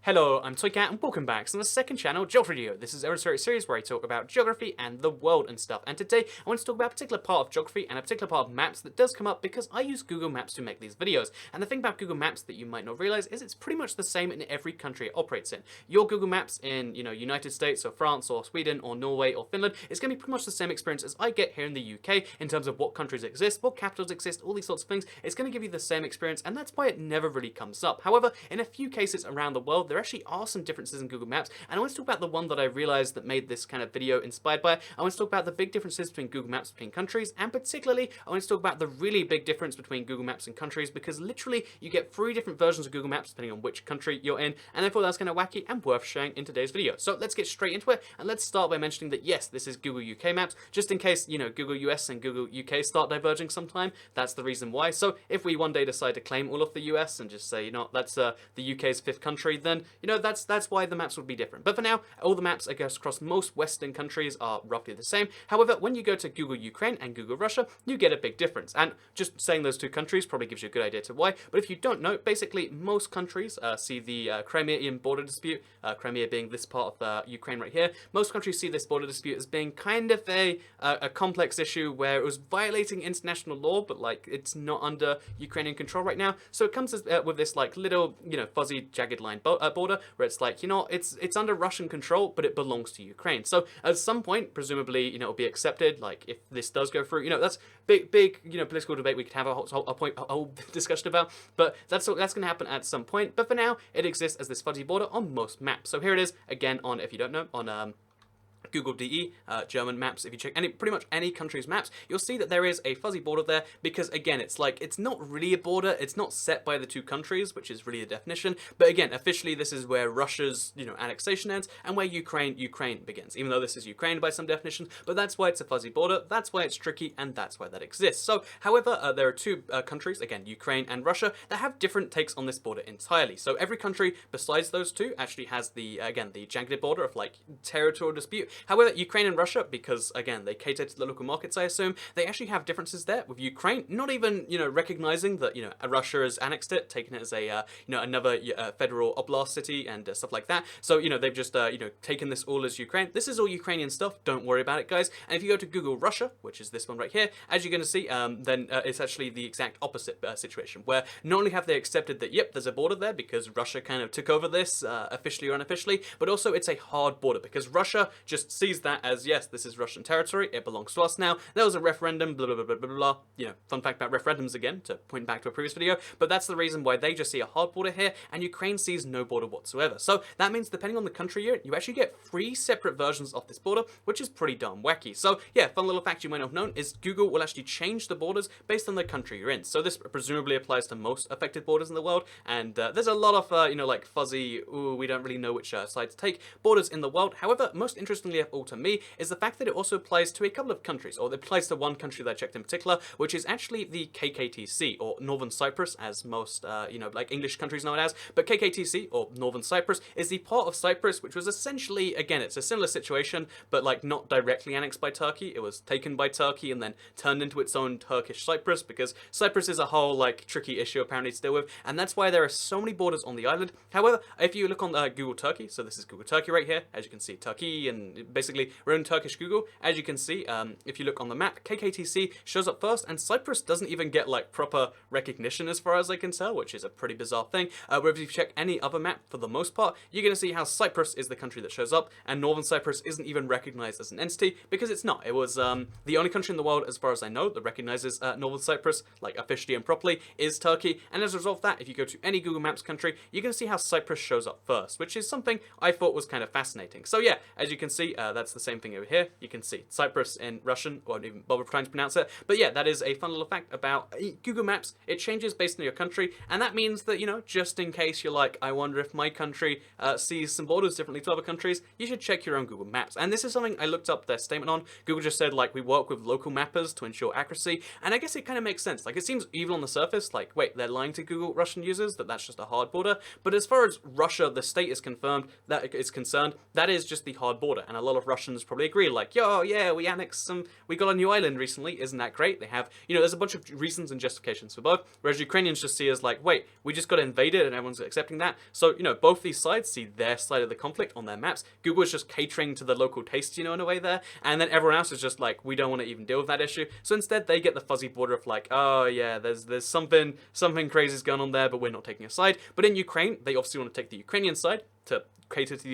Hello, I'm Toycat and welcome back to the second channel, Geography Video. This is a series where I talk about geography and the world and stuff. And today I want to talk about a particular part of geography and a particular part of maps that does come up because I use Google Maps to make these videos. And the thing about Google Maps that you might not realize is it's pretty much the same in every country it operates in. Your Google Maps in, United States or France or Sweden or Norway or Finland is going to be pretty much the same experience as I get here in the UK in terms of what countries exist, what capitals exist, all these sorts of things. It's going to give you the same experience, and that's why it never really comes up. However, in a few cases around the world, there actually are some differences in Google Maps, and I want to talk about the one that I realized that made this kind of video inspired by it. I want to talk about the big differences between Google Maps between countries, and particularly I want to talk about the really big difference between Google Maps and countries, because literally you get 3 different versions of Google Maps depending on which country you're in, and I thought that was kind of wacky and worth sharing in today's video. So let's get straight into it, and let's start by mentioning that yes, this is Google UK Maps, just in case, Google US and Google UK start diverging sometime. That's the reason why. So if we one day decide to claim all of the US and just say, that's the UK's 5th country, then, that's why the maps would be different. But for now, all the maps, I guess, across most Western countries are roughly the same. However, when you go to Google Ukraine and Google Russia, you get a big difference. And just saying those 2 countries probably gives you a good idea to why. But if you don't know, basically most countries see the Crimean border dispute, Crimea being this part of Ukraine right here. Most countries see this border dispute as being kind of a complex issue where it was violating international law, but like it's not under Ukrainian control right now. So it comes with this like little, fuzzy jagged line border where it's like, it's under Russian control, but it belongs to Ukraine. So at some point, presumably, it'll be accepted. Like if this does go through, that's big, political debate we could have a whole discussion about. But that's going to happen at some point. But for now, it exists as this fuzzy border on most maps. So here it is again on, if you don't know, on Google DE, German maps. If you check pretty much any country's maps, you'll see that there is a fuzzy border there because, again, it's not really a border. It's not set by the 2 countries, which is really the definition. But again, officially, this is where Russia's, annexation ends and where Ukraine begins, even though this is Ukraine by some definitions. But that's why it's a fuzzy border. That's why it's tricky, and that's why that exists. So, however, there are 2 countries, again, Ukraine and Russia, that have different takes on this border entirely. So every country besides those 2 actually has the jagged border of like territorial dispute. However, Ukraine and Russia, because again they cater to the local markets, I assume, they actually have differences there. With Ukraine not even recognizing that Russia has annexed it, taken it as a another federal oblast city and stuff like that. So they've just taken this all as Ukraine. This is all Ukrainian stuff. Don't worry about it, guys. And if you go to Google Russia, which is this one right here, as you're going to see, then it's actually the exact opposite situation, where not only have they accepted that yep, there's a border there because Russia kind of took over this officially or unofficially, but also it's a hard border because Russia just sees that as, yes, this is Russian territory, it belongs to us now. There was a referendum, blah, blah, blah, blah, blah, blah. Fun fact about referendums again, to point back to a previous video, but that's the reason why they just see a hard border here, and Ukraine sees no border whatsoever. So that means depending on the country you're in, you actually get 3 separate versions of this border, which is pretty darn wacky. So yeah, fun little fact you might not have known is Google will actually change the borders based on the country you're in. So this presumably applies to most affected borders in the world, and there's a lot of, like fuzzy, ooh, we don't really know which side to take borders in the world. However, most interestingly of all to me is the fact that it also applies to a couple of countries, or it applies to one country that I checked in particular, which is actually the KKTC, or Northern Cyprus, as most, like English countries know it as. But KKTC, or Northern Cyprus, is the part of Cyprus which was essentially, again, it's a similar situation, but like not directly annexed by Turkey. It was taken by Turkey and then turned into its own Turkish Cyprus, because Cyprus is a whole, like, tricky issue apparently to deal with, and that's why there are so many borders on the island. However, if you look on Google Turkey, so this is Google Turkey right here, as you can see, Turkey, and basically we're in Turkish Google. As you can see, if you look on the map, KKTC shows up first, and Cyprus doesn't even get like proper recognition as far as I can tell, which is a pretty bizarre thing. Whereas if you check any other map, for the most part, you're going to see how Cyprus is the country that shows up, and Northern Cyprus isn't even recognized as an entity, because it's not. It was the only country in the world, as far as I know, that recognizes Northern Cyprus, like officially and properly, is Turkey. And as a result of that, if you go to any Google Maps country, you're going to see how Cyprus shows up first, which is something I thought was kind of fascinating. So yeah, as you can see, that's the same thing over here. You can see Cyprus in Russian, or I won't even bother trying to pronounce it. But yeah, that is a fun little fact about Google Maps. It changes based on your country, and that means that, just in case you're like, I wonder if my country sees some borders differently to other countries, you should check your own Google Maps. And this is something I looked up their statement on. Google just said, like, we work with local mappers to ensure accuracy, and I guess it kind of makes sense. Like, it seems even on the surface, like, wait, they're lying to Google Russian users, that's just a hard border. But as far as Russia, the state is concerned, that is just the hard border, and a lot of Russians probably agree, like, yo, yeah, we annexed we got a new island recently, isn't that great? They have, there's a bunch of reasons and justifications for both, whereas Ukrainians just see as like, wait, we just got invaded and everyone's accepting that. So, both these sides see their side of the conflict on their maps. Google is just catering to the local taste, in a way there, and then everyone else is just like, we don't want to even deal with that issue. So instead, they get the fuzzy border of like, oh yeah, there's something crazy's going on there, but we're not taking a side. But in Ukraine, they obviously want to take the Ukrainian side to cater to the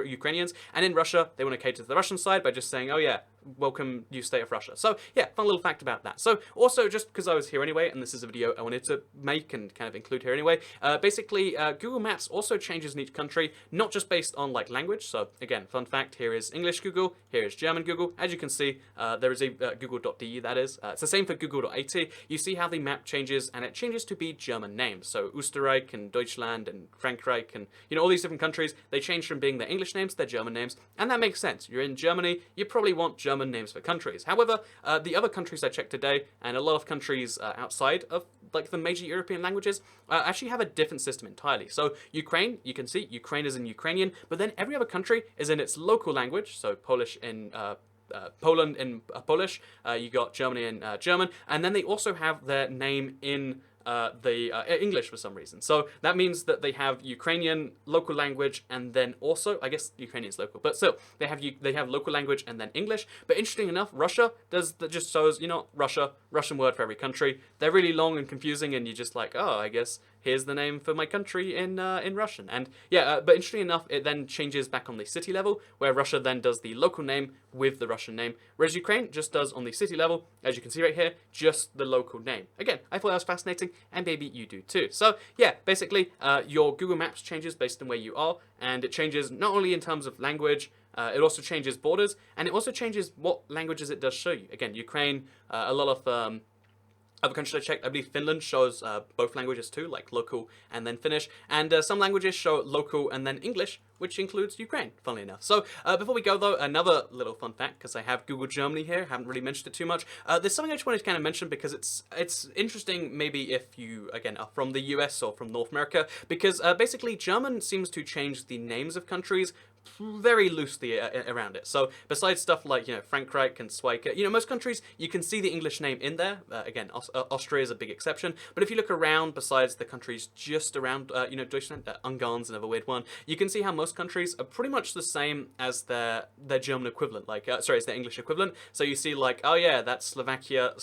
Ukrainians, and in Russia, they want to cater to the Russian side by just saying, oh yeah, welcome, new state of Russia. So yeah, fun little fact about that. So also, just because I was here anyway, and this is a video I wanted to make and kind of include here anyway, basically, Google Maps also changes in each country, not just based on like language. So again, fun fact, here is English Google, here is German Google. As you can see, there is a google.de, that is. It's the same for google.at. You see how the map changes, and it changes to be German names. So Österreich and Deutschland and Frankreich and, all these different countries, they change from being their English names to their German names, and that makes sense. You're in Germany, you probably want German names for countries. However, the other countries I checked today, and a lot of countries outside of like the major European languages, actually have a different system entirely. So Ukraine, you can see Ukraine is in Ukrainian, but then every other country is in its local language. So Polish in Poland in Polish, you got Germany in German, and then they also have their name in English for some reason. So that means that they have Ukrainian local language, and then also, I guess Ukrainian's local, but still, they have local language and then English. But interesting enough, Russia does that, just shows, Russian word for every country. They're really long and confusing, and you're just like, oh, I guess here's the name for my country in Russian. And yeah, but interesting enough, it then changes back on the city level, where Russia then does the local name with the Russian name, whereas Ukraine just does on the city level, as you can see right here, just the local name. Again, I thought that was fascinating, and maybe you do too. So yeah, basically, your Google Maps changes based on where you are, and it changes not only in terms of language, it also changes borders, and it also changes what languages it does show you. Again, Ukraine, a lot of other countries I checked, I believe Finland shows both languages too, like local and then Finnish, and some languages show local and then English, which includes Ukraine, funnily enough. So before we go though, another little fun fact, because I have Google Germany here, haven't really mentioned it too much. There's something I just wanted to kind of mention, because it's interesting maybe if you, again, are from the US or from North America, because basically German seems to change the names of countries very loosely around it. So besides stuff like, Frankreich and Schweike, most countries, you can see the English name in there. Again, Austria is a big exception. But if you look around, besides the countries just around, Deutschland, Ungarn's another weird one, you can see how most countries are pretty much the same as their German equivalent, like, as their English equivalent. So you see like, oh yeah, that's Slovakia,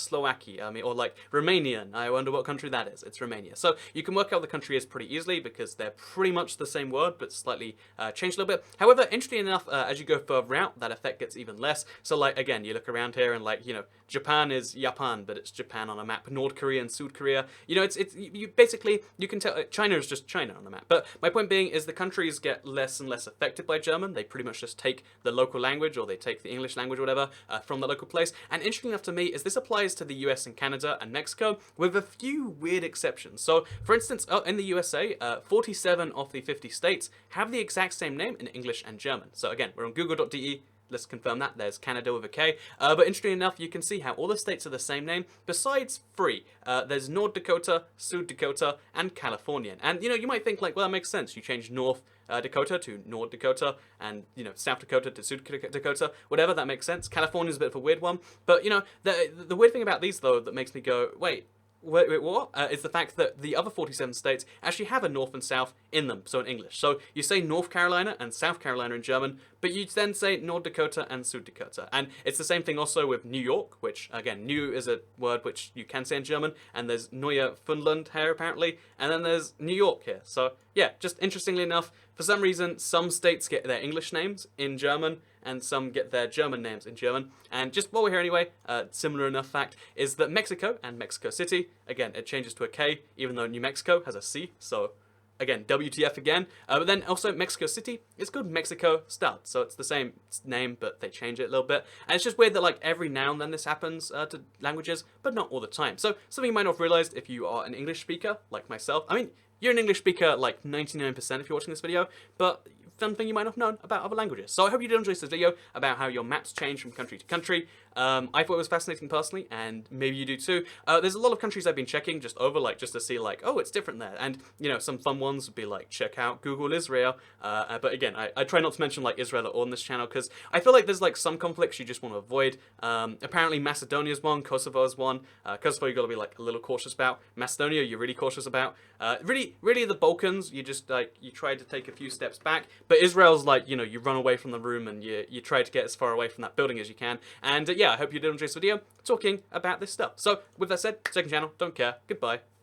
or like Romanian. I wonder what country that is. It's Romania. So you can work out the country is pretty easily, because they're pretty much the same word, but slightly changed a little bit. However, interestingly enough, as you go further out, that effect gets even less. So like, again, you look around here and like, Japan is Japan, but it's Japan on a map. North Korea and South Korea, you basically, you can tell China is just China on the map. But my point being is the countries get less and less affected by German. They pretty much just take the local language, or they take the English language or whatever from the local place. And interesting enough to me is this applies to the US and Canada and Mexico, with a few weird exceptions. So for instance, in the USA, 47 of the 50 states have the exact same name in English and German. So again, we're on google.de. Let's confirm that. There's Canada with a K. But interestingly enough, you can see how all the states are the same name, besides 3. There's North Dakota, South Dakota, and Californian. And, you might think, like, well, that makes sense. You change North Dakota to North Dakota, and, South Dakota to South Dakota. Whatever, that makes sense. California's a bit of a weird one. But, the weird thing about these, though, that makes me go, wait, what? Is the fact that the other 47 states actually have a North and South in them, so in English. So you say North Carolina and South Carolina in German, but you then say North Dakota and South Dakota. And it's the same thing also with New York, which, again, new is a word which you can say in German, and there's Neue Fundland here, apparently, and then there's New York here. So, yeah, just interestingly enough, for some reason, some states get their English names in German, and some get their German names in German. And just while we're here anyway, similar enough fact is that Mexico and Mexico City, again, it changes to a K, even though New Mexico has a C, so again, WTF again. But then also Mexico City, it's called Mexico Stad, so it's the same name, but they change it a little bit. And it's just weird that like every now and then this happens to languages, but not all the time. So something you might not have realized if you are an English speaker, like myself. I mean, you're an English speaker like 99% if you're watching this video, but fun thing you might not have known about other languages. So I hope you did enjoy this video about how your maps change from country to country. I thought it was fascinating personally, and maybe you do too. There's a lot of countries I've been checking just over, like, just to see, like, oh, it's different there. And, you know, some fun ones would be like, check out Google Israel. But again, I try not to mention, like, Israel at all on this channel, because I feel like there's, like, some conflicts you just want to avoid. Apparently Macedonia's one, Kosovo's one. Kosovo you got to be, like, a little cautious about. Macedonia you're really cautious about. Really the Balkans, you just, like, you try to take a few steps back. But Israel's like, you know, you run away from the room and you try to get as far away from that building as you can. And yeah, I hope you did enjoy this video talking about this stuff. So with that said, second channel, don't care, goodbye.